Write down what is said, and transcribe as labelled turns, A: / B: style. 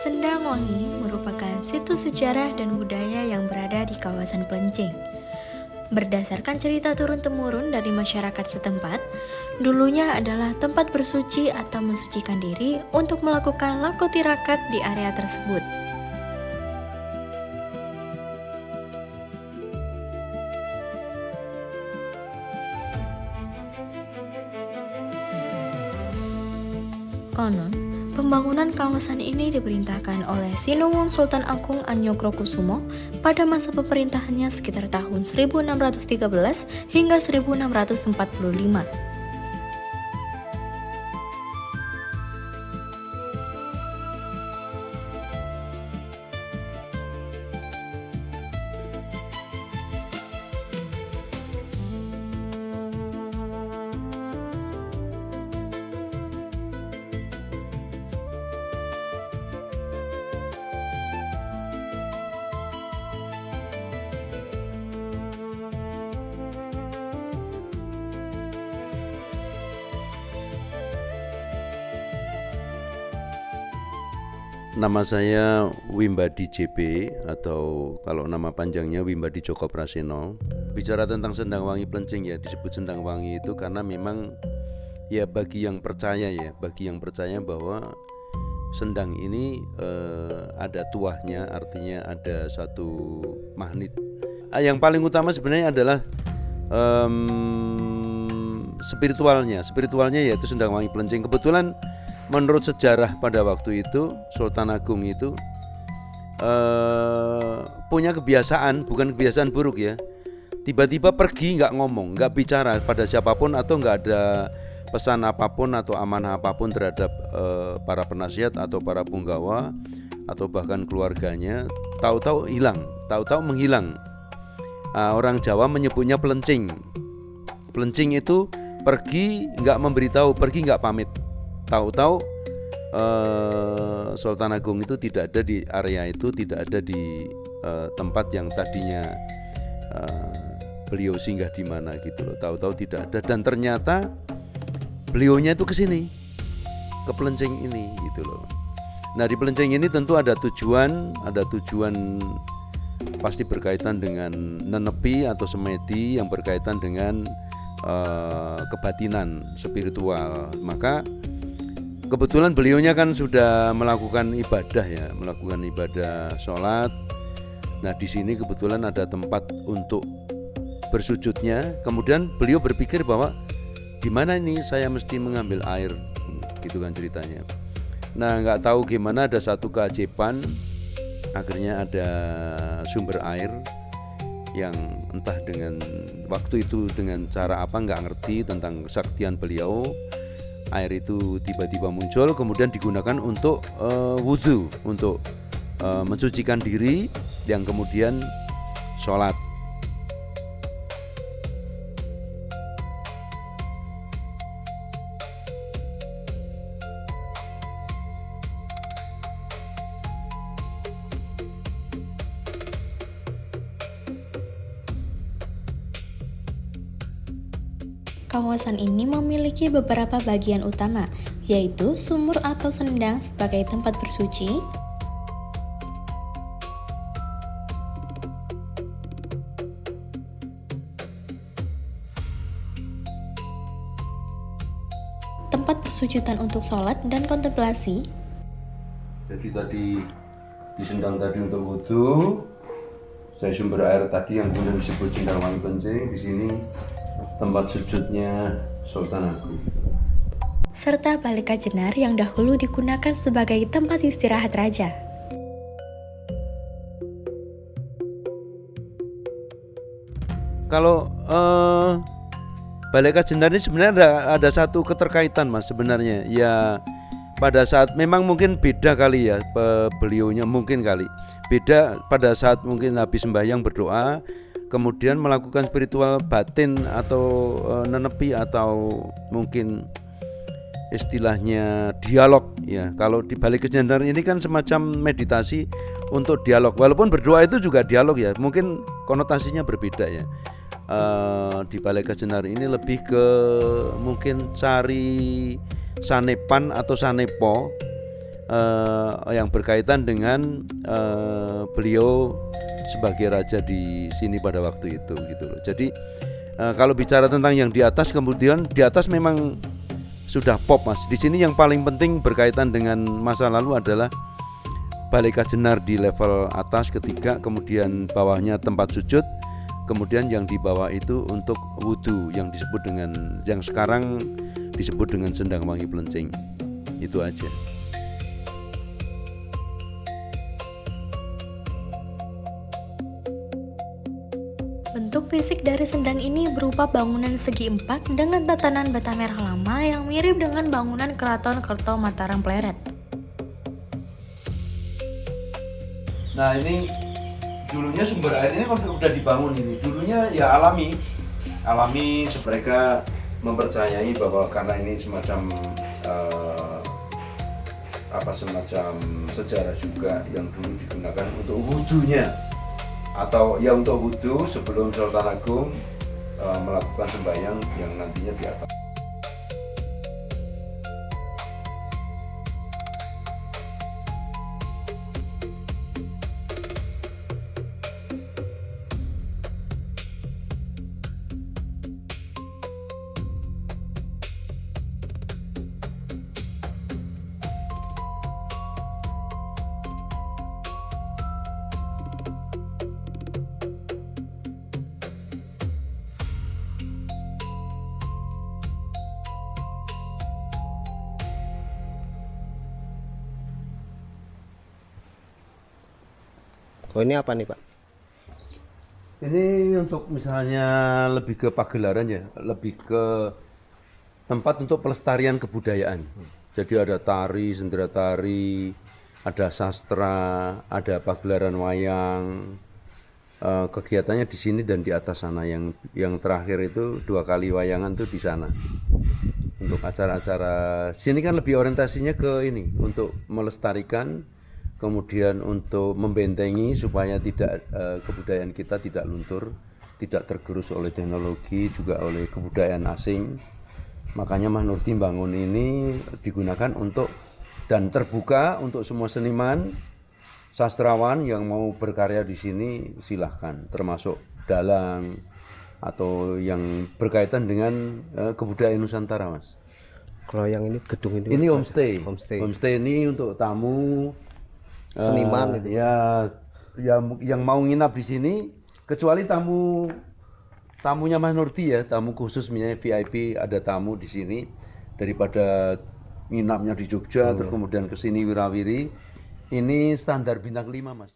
A: Sendang Wangi merupakan situs sejarah dan budaya yang berada di kawasan Pelencing. Berdasarkan cerita turun-temurun dari masyarakat setempat, dulunya adalah tempat bersuci atau mensucikan diri untuk melakukan laku tirakat di area tersebut. Konon, pembangunan kawasan ini diperintahkan oleh Sinowang Sultan Agung Anyokrokusumo pada masa pemerintahannya sekitar tahun 1613 hingga 1645.
B: Nama saya Wimbadi JP atau kalau nama panjangnya Wimbadi Joko Praseno. Bicara tentang Sendang Wangi Pelencing ya, disebut Sendang Wangi itu karena memang ya bagi yang percaya bahwa Sendang ini ada tuahnya, artinya ada satu magnet. Yang paling utama sebenarnya adalah spiritualnya yaitu Sendang Wangi Pelencing. Kebetulan menurut sejarah pada waktu itu Sultan Agung itu punya kebiasaan, bukan kebiasaan buruk ya, tiba-tiba pergi nggak ngomong, nggak bicara pada siapapun atau nggak ada pesan apapun atau amanah apapun terhadap para penasihat atau para punggawa atau bahkan keluarganya, tahu-tahu menghilang. Orang Jawa menyebutnya pelencing. Pelencing itu pergi nggak memberitahu, pergi nggak pamit. Tahu-tahu Sultan Agung itu tidak ada di area itu, tidak ada di tempat yang tadinya beliau singgah di mana gitu loh. Tahu-tahu tidak ada, dan ternyata beliaunya itu ke sini, ke Pelencing ini gitu loh. Nah, di Pelencing ini tentu ada tujuan pasti berkaitan dengan nenepi atau semedi yang berkaitan dengan kebatinan spiritual. Maka kebetulan beliaunya kan sudah melakukan ibadah sholat. Nah, di sini kebetulan ada tempat untuk bersujudnya. Kemudian beliau berpikir bahwa gimana ini saya mesti mengambil air, gitu kan ceritanya. Nah, nggak tahu gimana ada satu keajaiban, akhirnya ada sumber air yang entah dengan waktu itu dengan cara apa nggak ngerti tentang kesaktian beliau. Air itu tiba-tiba muncul, kemudian digunakan untuk wudhu, untuk mensucikan diri, yang kemudian sholat.
A: Kawasan ini memiliki beberapa bagian utama, yaitu sumur atau sendang sebagai tempat bersuci, tempat persujudan untuk sholat dan kontemplasi.
B: Jadi tadi di sendang tadi untuk wudhu, saya sumber air tadi yang kemudian disebut Sendang Wangi Pelencing. Di sini tempat sujudnya Sultan Agung.
A: Serta Baleka Jenar yang dahulu digunakan sebagai tempat istirahat raja.
B: Kalau Baleka Jenar ini sebenarnya ada satu keterkaitan Mas sebenarnya. Ya pada saat memang mungkin beda kali ya, beliaunya mungkin kali beda pada saat mungkin habis sembahyang berdoa, kemudian melakukan spiritual batin atau nenepi atau mungkin istilahnya dialog ya. Kalau di Baleka Jenar ini kan semacam meditasi untuk dialog, walaupun berdoa itu juga dialog ya, mungkin konotasinya berbeda ya. Di Baleka Jenar ini lebih ke mungkin cari sanepan atau sanepo yang berkaitan dengan beliau sebagai raja di sini pada waktu itu gitu loh. Jadi kalau bicara tentang yang di atas, kemudian di atas memang sudah pop Mas. Di sini yang paling penting berkaitan dengan masa lalu adalah Balai Kajenar di level atas ketiga, kemudian bawahnya tempat sujud, kemudian yang di bawah itu untuk wudhu yang disebut dengan, yang sekarang disebut dengan Sendang Wangi Pelencing. Itu aja.
A: Bentuk fisik dari sendang ini berupa bangunan segi empat dengan tatanan bata merah lama yang mirip dengan bangunan Keraton Kerto Mataram Pleret.
B: Nah ini dulunya sumber air ini udah dibangun ini. Dulunya ya alami mereka mempercayai bahwa karena ini semacam semacam sejarah juga yang dulu digunakan untuk wudhunya, atau ya untuk wudhu sebelum Sultan Agung melakukan sembahyang yang nantinya di atas.
C: Oh ini apa nih Pak?
B: Ini untuk misalnya lebih ke pagelaran ya, lebih ke tempat untuk pelestarian kebudayaan. Jadi ada tari, sendera tari, ada sastra, ada pagelaran wayang. Kegiatannya di sini dan di atas sana. Yang terakhir itu 2 kali wayangan tuh di sana. Untuk acara-acara sini kan lebih orientasinya ke ini, untuk melestarikan, kemudian untuk membentengi supaya tidak kebudayaan kita tidak luntur, tidak tergerus oleh teknologi, juga oleh kebudayaan asing. Makanya Mas Nurti bangun ini digunakan untuk dan terbuka untuk semua seniman, sastrawan yang mau berkarya di sini silahkan, termasuk dalang atau yang berkaitan dengan kebudayaan Nusantara Mas.
C: Kalau yang ini gedung ini
B: homestay. Homestay ini untuk tamu
C: seniman itu.
B: Ya yang mau nginap di sini, kecuali tamunya Mas Nurti ya, tamu khusus misalnya VIP, ada tamu di sini daripada nginapnya di Jogja terus kemudian ke sini wirawiri. Ini standar bintang 5 Mas.